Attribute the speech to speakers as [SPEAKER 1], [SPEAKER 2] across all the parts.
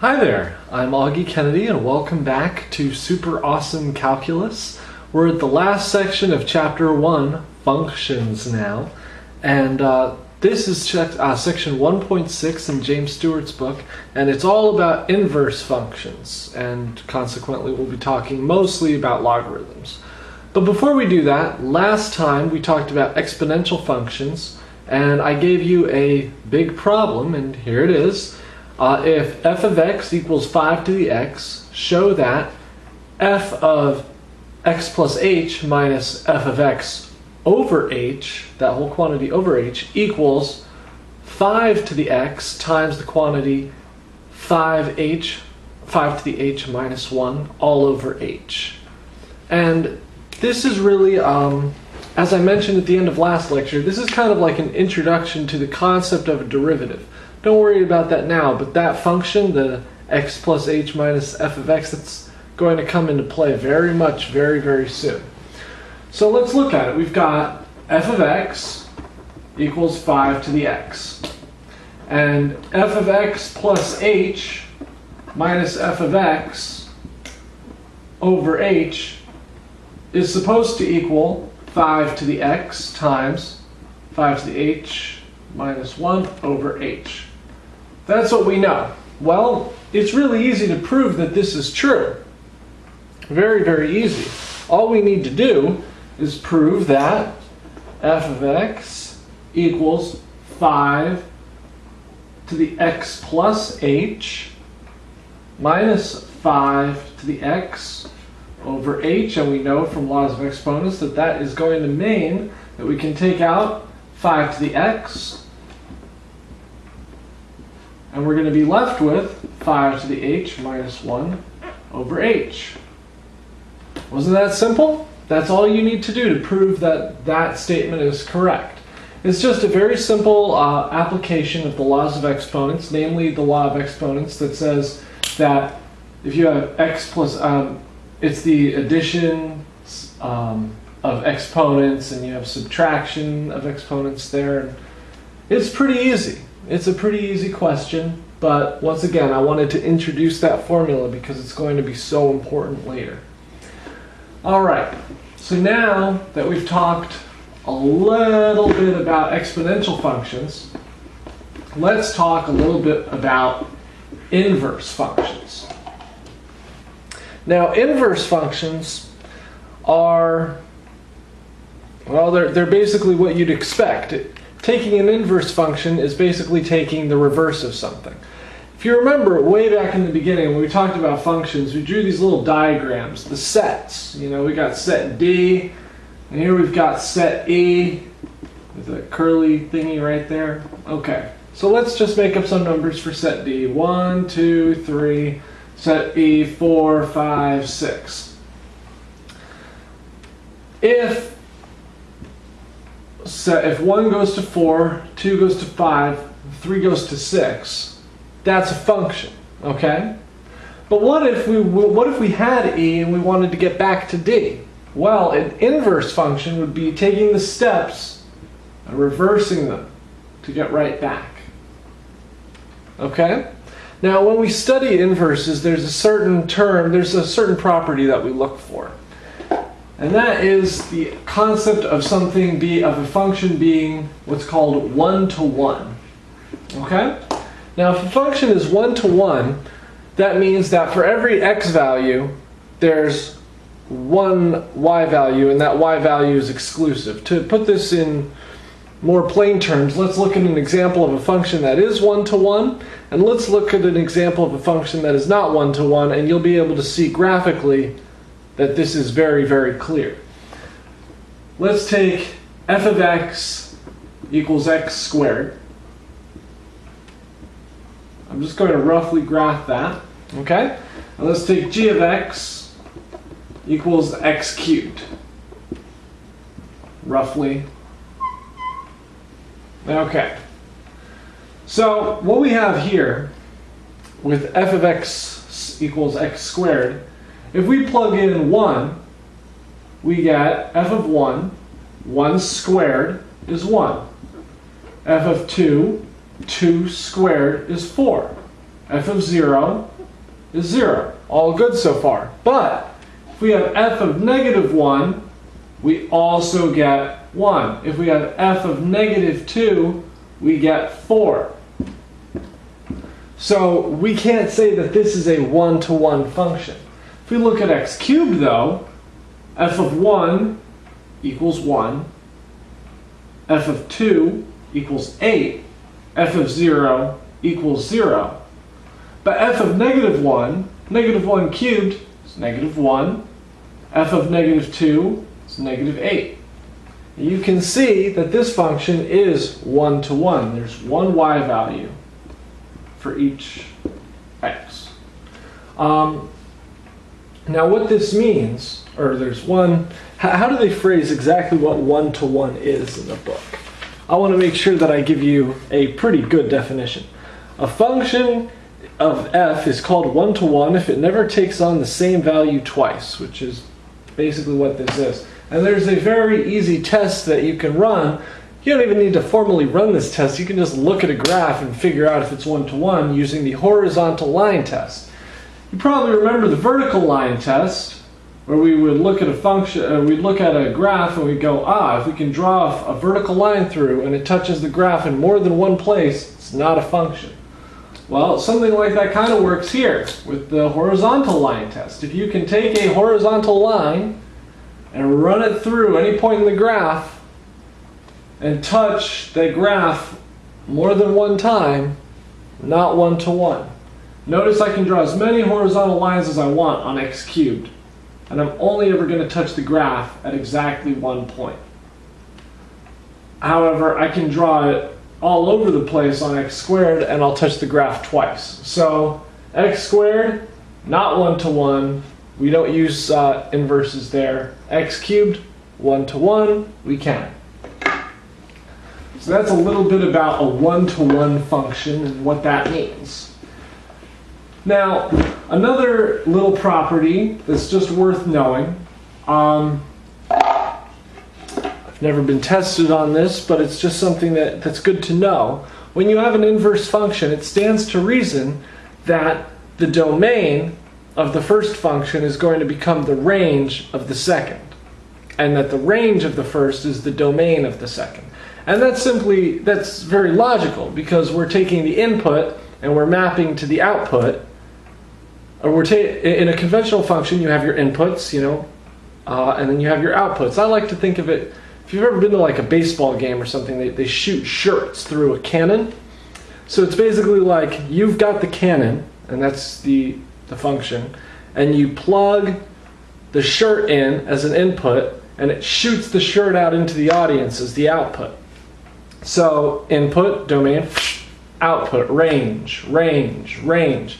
[SPEAKER 1] Hi there, I'm Augie Kennedy and welcome back to Super Awesome Calculus. We're at the last section of Chapter 1, Functions now, and this is section 1.6 in James Stewart's book, and it's all about inverse functions, and consequently we'll be talking mostly about logarithms. But before we do that, last time we talked about exponential functions, and I gave you a big problem, and here it is. If f of x equals 5 to the x, show that f of x plus h minus f of x over h, that whole quantity over h, equals 5 to the x times the quantity 5 to the h minus 1 all over h. And this is really, as I mentioned at the end of last lecture, this is kind of like an introduction to the concept of a derivative. Don't worry about that now, but that function, the x plus h minus f of x, that's going to come into play very soon. So let's look at it. We've got f of x equals 5 to the x. And f of x plus h minus f of x over h is supposed to equal 5 to the x times 5 to the h minus 1 over h. That's what we know. Well, it's really easy to prove that this is true. Very easy. All we need to do is prove that f of x equals 5 to the x plus h minus 5 to the x over h, and we know from laws of exponents that that is going to mean that we can take out 5 to the x, and we're going to be left with 5 to the h minus 1 over h. Wasn't that simple? That's all you need to do to prove that that statement is correct. It's just a very simple application of the laws of exponents, namely the law of exponents that says that if you have x plus, it's the addition of exponents, and you have subtraction of exponents there. It's pretty easy. It's a pretty easy question, but once again, I wanted to introduce that formula because it's going to be so important later. Alright, so now that we've talked a little bit about exponential functions, let's talk a little bit about inverse functions. Now, inverse functions are, well, they're basically what you'd expect. Taking an inverse function is basically taking the reverse of something. If you remember way back in the beginning when we talked about functions, we drew these little diagrams, the sets. You know, we got set D, and here we've got set E, with a curly thingy right there. Okay, so let's just make up some numbers for set D. 1, 2, 3, set E, 4, 5, 6. If 1 goes to 4, 2 goes to 5, 3 goes to 6, that's a function, okay? But what if we had E and we wanted to get back to D? Well, an inverse function would be taking the steps and reversing them to get right back. Okay? Now, when we study inverses, there's a certain property that we look for. And that is the concept of a function being what's called one-to-one. Okay? Now, if a function is one-to-one, that means that for every x value, there's one y value, and that y value is exclusive. To put this in more plain terms, let's look at an example of a function that is one-to-one, and let's look at an example of a function that is not one-to-one, and you'll be able to see graphically that this is very clear. Let's take f of x equals x squared. I'm just going to roughly graph that, okay? And let's take g of x equals x cubed. Roughly. Okay. So what we have here with f of x equals x squared, if we plug in 1, we get f of 1 squared is 1. F of 2 squared is 4. f of 0 is 0. All good so far. But if we have f of negative 1, we also get 1. If we have f of negative 2, we get 4. So we can't say that this is a one-to-one function. If we look at x cubed, though, f of 1 equals 1, f of 2 equals 8, f of 0 equals 0. But f of negative 1 cubed is negative 1, f of negative 2 is negative 8. You can see that this function is one-to-one. There's one y value for each x. Now what this means, or there's one, how do they phrase exactly what one-to-one is in the book? I want to make sure that I give you a pretty good definition. A function of f is called one-to-one if it never takes on the same value twice, which is basically what this is. And there's a very easy test that you can run. You don't even need to formally run this test. You can just look at a graph and figure out if it's one-to-one using the horizontal line test. You probably remember the vertical line test, where we would look at a function, we'd look at a graph and we'd go, if we can draw a vertical line through and it touches the graph in more than one place, it's not a function. Well, something like that kind of works here with the horizontal line test. If you can take a horizontal line and run it through any point in the graph and touch the graph more than one time, not one-to-one. Notice I can draw as many horizontal lines as I want on x cubed, and I'm only ever going to touch the graph at exactly one point. However, I can draw it all over the place on x squared, and I'll touch the graph twice. So x squared, not one-to-one. We don't use inverses there. X cubed, one-to-one, we can. So that's a little bit about a one-to-one function and what that means. Now, another little property that's just worth knowing. I've never been tested on this, but it's just something that's good to know. When you have an inverse function, it stands to reason that the domain of the first function is going to become the range of the second, and that the range of the first is the domain of the second. And that's very logical, because we're taking the input and we're mapping to the output. Or in a conventional function, you have your inputs, and then you have your outputs. I like to think of it, if you've ever been to like a baseball game or something, they shoot shirts through a cannon. So it's basically like you've got the cannon, and that's the function, and you plug the shirt in as an input, and it shoots the shirt out into the audience as the output. So input, domain, output, range, range, range.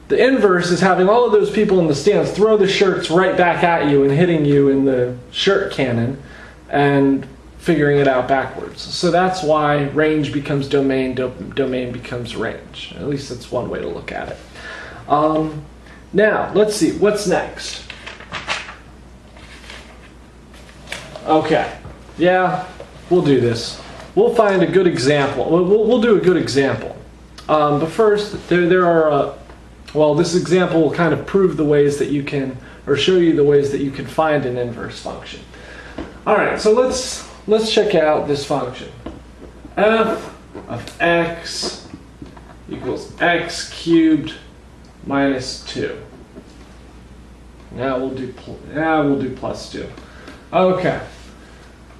[SPEAKER 1] The inverse is having all of those people in the stands throw the shirts right back at you and hitting you in the shirt cannon and figuring it out backwards. So that's why range becomes domain, domain becomes range. At least that's one way to look at it. Now, let's see, what's next? Okay, yeah, we'll do this. We'll find a good example. We'll do a good example. But first, there are... this example will kind of prove the ways that you can, or show you the ways that you can find an inverse function. All right, so let's check out this function. F of x equals x cubed minus 2. Now we'll do plus 2. Okay,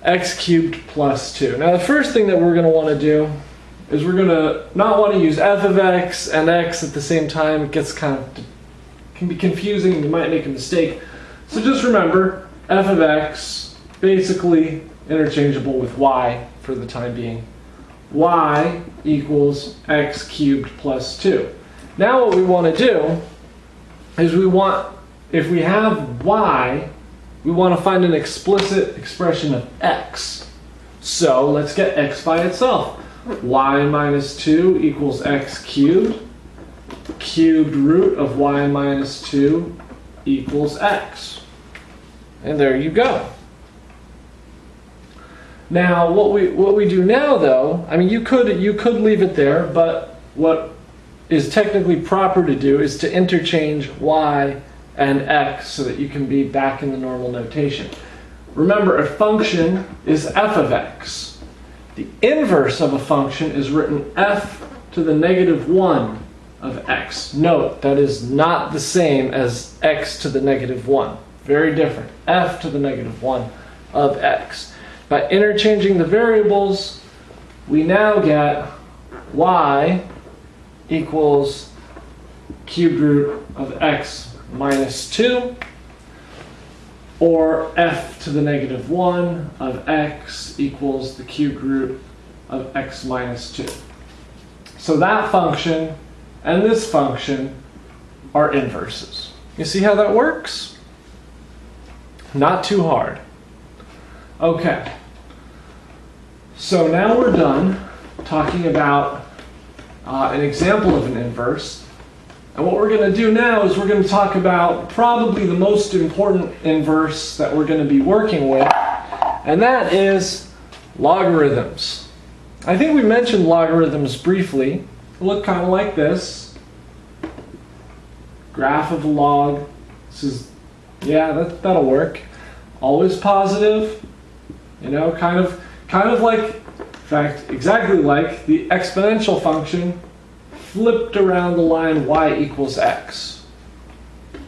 [SPEAKER 1] x cubed plus 2. Now the first thing that we're going to want to do is we're going to not want to use f of x and x at the same time. It gets can be confusing. You might make a mistake. So just remember, f of x, basically interchangeable with y for the time being. Y equals x cubed plus 2. Now what we want to do is if we have y, we want to find an explicit expression of x. So let's get x by itself. Y minus 2 equals x cubed. Cubed root of y minus 2 equals x. And there you go. Now what we do now, though, I mean, you could leave it there, but what is technically proper to do is to interchange y and x so that you can be back in the normal notation. Remember, a function is f of x. The inverse of a function is written f to the negative 1 of x. Note, that is not the same as x to the negative 1. Very different. F to the negative 1 of x. By interchanging the variables, we now get y equals cube root of x minus 2, or f to the negative 1 of x equals the cube root of x minus 2. So that function and this function are inverses. You see how that works? Not too hard. Okay. So now we're done talking about an example of an inverse. And what we're going to do now is we're going to talk about probably the most important inverse that we're going to be working with, and that is logarithms. I think we mentioned logarithms briefly. They look kind of like this. Graph of a log. This is, yeah, that'll work. Always positive. You know, kind of like, in fact, exactly like the exponential function flipped around the line y equals x.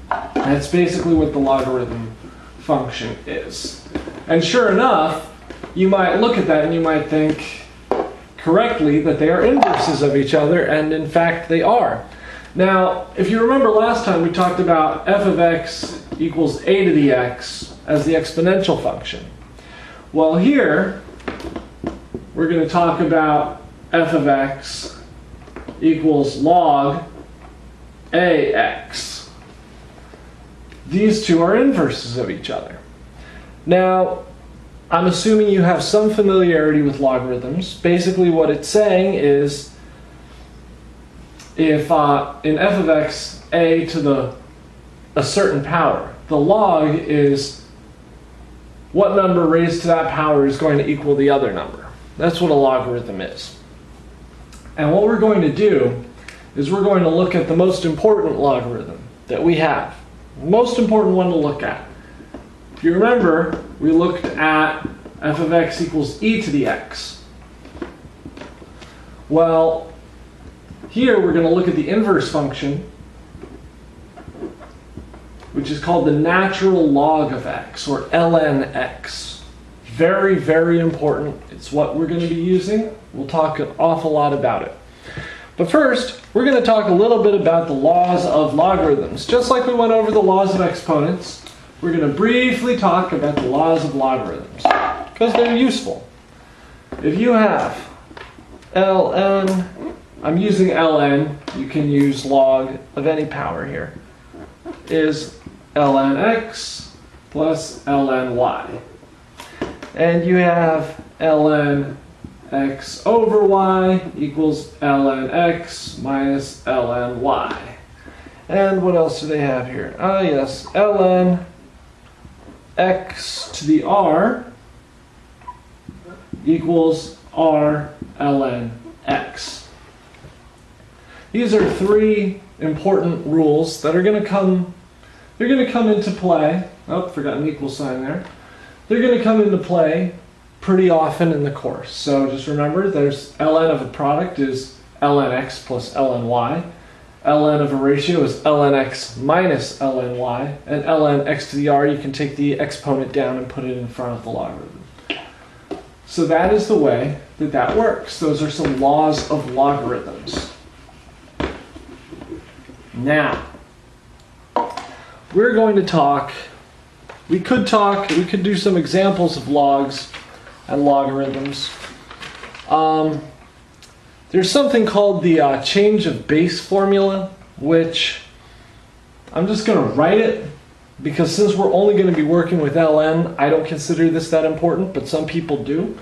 [SPEAKER 1] That's basically what the logarithm function is. And sure enough, you might look at that and you might think correctly that they are inverses of each other, and in fact they are. Now, if you remember last time we talked about f of x equals a to the x as the exponential function. Well, here we're going to talk about f of x equals log ax. These two are inverses of each other. Now, I'm assuming you have some familiarity with logarithms. Basically what it's saying is if in f of x a to a certain power, the log is what number raised to that power is going to equal the other number. That's what a logarithm is. And what we're going to do is we're going to look at the most important logarithm that we have. The most important one to look at. If you remember, we looked at f of x equals e to the x. Well, here we're going to look at the inverse function, which is called the natural log of x, or ln x. Very, very important. It's what we're going to be using. We'll talk an awful lot about it. But first, we're going to talk a little bit about the laws of logarithms. Just like we went over the laws of exponents, we're going to briefly talk about the laws of logarithms, because they're useful. If you have ln, I'm using ln, you can use log of any power here, is ln x plus ln y. And you have ln x over y equals ln x minus ln y. And what else do they have here? Yes, ln x to the r equals r ln x. These are three important rules that are going to come into play. Oh, forgot an equal sign there. They're going to come into play pretty often in the course. So just remember, there's ln of a product is ln x plus ln y. Ln of a ratio is ln x minus ln y. And ln x to the r, you can take the exponent down and put it in front of the logarithm. So that is the way that that works. Those are some laws of logarithms. Now, we're going to talk, we could do some examples of logs and logarithms. There's something called the change of base formula, which I'm just going to write it, because since we're only going to be working with ln, I don't consider this that important, but some people do.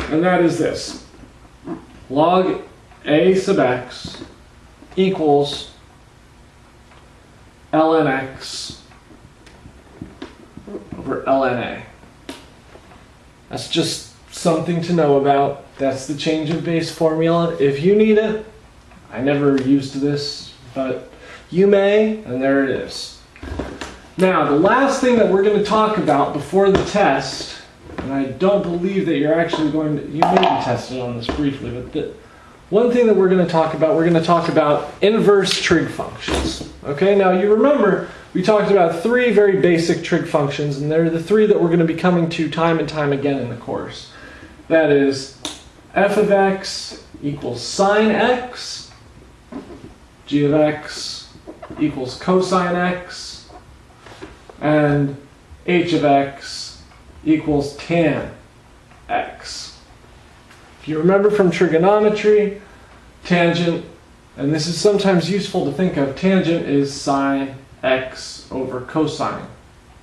[SPEAKER 1] And that is this. Log a sub x equals ln x over ln a. That's just something to know about. That's the change of base formula. If you need it, I never used this, but you may, and there it is. Now, the last thing that we're going to talk about before the test, and I don't believe that you're actually going to, you may be tested on this briefly, but the one thing that we're going to talk about inverse trig functions. Okay, now you remember we talked about three very basic trig functions, and they're the three that we're going to be coming to time and time again in the course. That is f of x equals sine x, g of x equals cosine x, and h of x equals tan x. If you remember from trigonometry, tangent, and this is sometimes useful to think of, tangent is sine x over cosine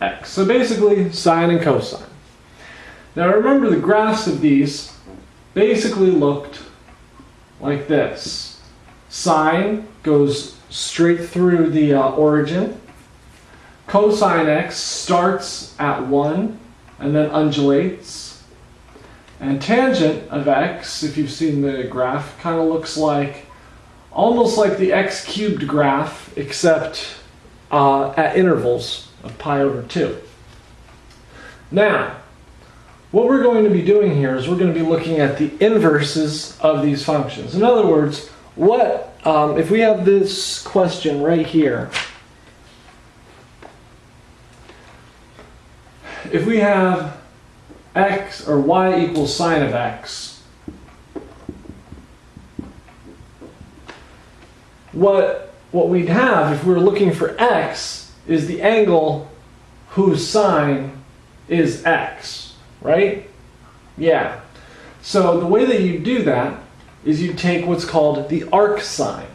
[SPEAKER 1] x. So basically, sine and cosine. Now remember, the graphs of these basically looked like this. Sine goes straight through the origin. Cosine x starts at 1 and then undulates. And tangent of x, if you've seen the graph, kind of looks like, almost like the x cubed graph, except at intervals of pi over 2. Now, what we're going to be doing here is we're going to be looking at the inverses of these functions. In other words, what if we have this question right here? If we have x or y equals sine of x, what we'd have if we were looking for x is the angle whose sine is x, right? Yeah. So the way that you do that is you take what's called the arc sine.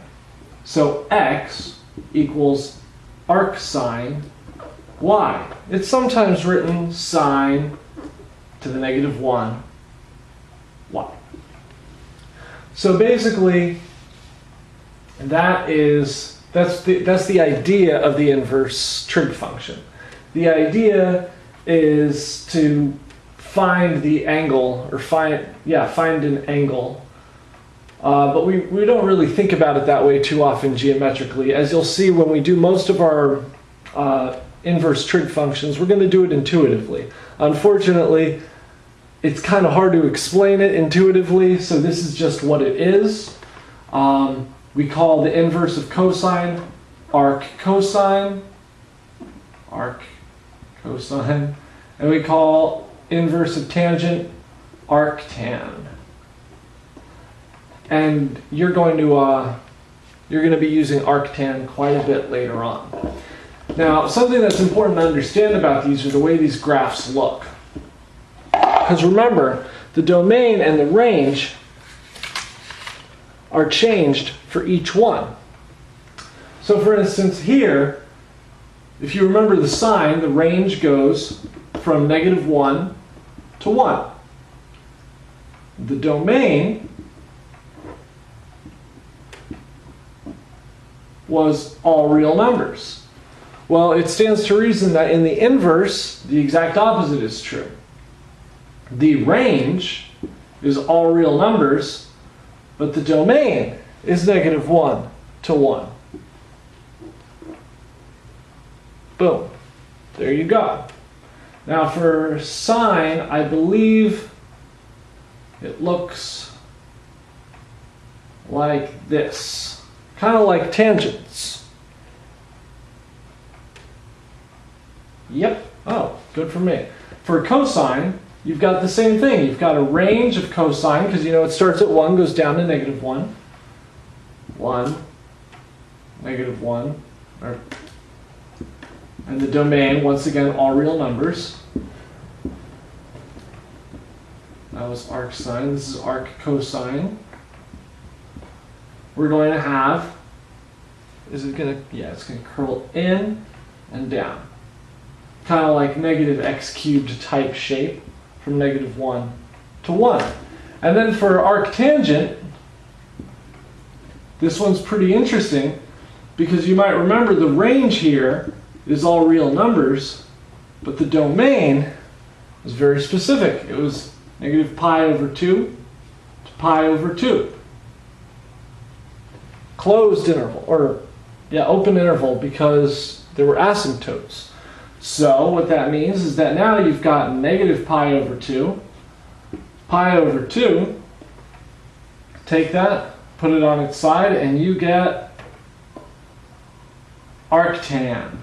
[SPEAKER 1] So x equals arc sine y. It's sometimes written sine to the negative 1 y. So basically, that's the idea of the inverse trig function. The idea is to find the angle, or find an angle. But we don't really think about it that way too often geometrically. As you'll see when we do most of our inverse trig functions, we're going to do it intuitively. Unfortunately, it's kind of hard to explain it intuitively, so this is just what it is. We call the inverse of cosine arc cosine, and we call inverse of tangent arctan. And you're going to be using arctan quite a bit later on. Now, something that's important to understand about these are the way these graphs look. Because remember, the domain and the range are changed for each one. So for instance here, if you remember the sine, the range goes from negative 1 to 1. The domain was all real numbers. Well, it stands to reason that in the inverse, the exact opposite is true. The range is all real numbers, but the domain is negative 1 to 1. Boom. There you go. Now for sine, I believe it looks like this. Kind of like tangents. Yep. Oh, good for me. For cosine, you've got the same thing. You've got a range of cosine, because you know it starts at 1, goes down to negative 1. 1, negative 1. And the domain, once again, all real numbers. That was arc sine. This is arc cosine. We're going to have, it's going to curl in and down. Kind of like negative x cubed type shape from negative 1 to 1. And then for arctangent, this one's pretty interesting because you might remember the range here is all real numbers, but the domain was very specific. It was negative pi over 2 to pi over 2. closed interval, or yeah, open interval, because there were asymptotes. So what that means is that now you've got negative pi over 2. Pi over 2, take that, put it on its side, and you get arctan.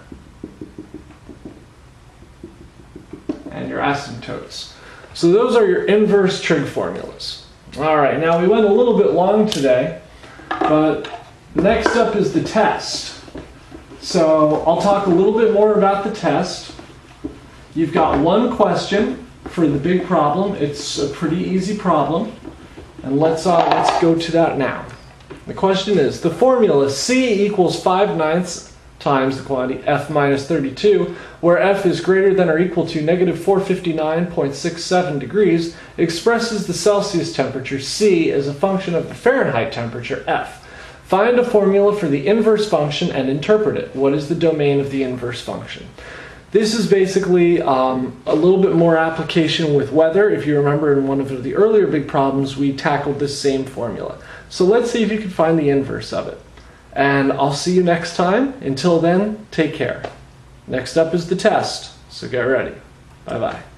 [SPEAKER 1] And your asymptotes. So those are your inverse trig formulas. All right, now we went a little bit long today, but next up is the test. So I'll talk a little bit more about the test. You've got one question for the big problem. It's a pretty easy problem, and let's go to that now. The question is, the formula C equals 5/9 times the quantity f minus 32, where f is greater than or equal to negative 459.67 degrees, expresses the Celsius temperature C as a function of the Fahrenheit temperature F. Find a formula for the inverse function and interpret it. What is the domain of the inverse function? This is basically a little bit more application with weather. If you remember, in one of the earlier big problems, we tackled this same formula. So let's see if you can find the inverse of it. And I'll see you next time. Until then, take care. Next up is the test, so get ready. Bye-bye.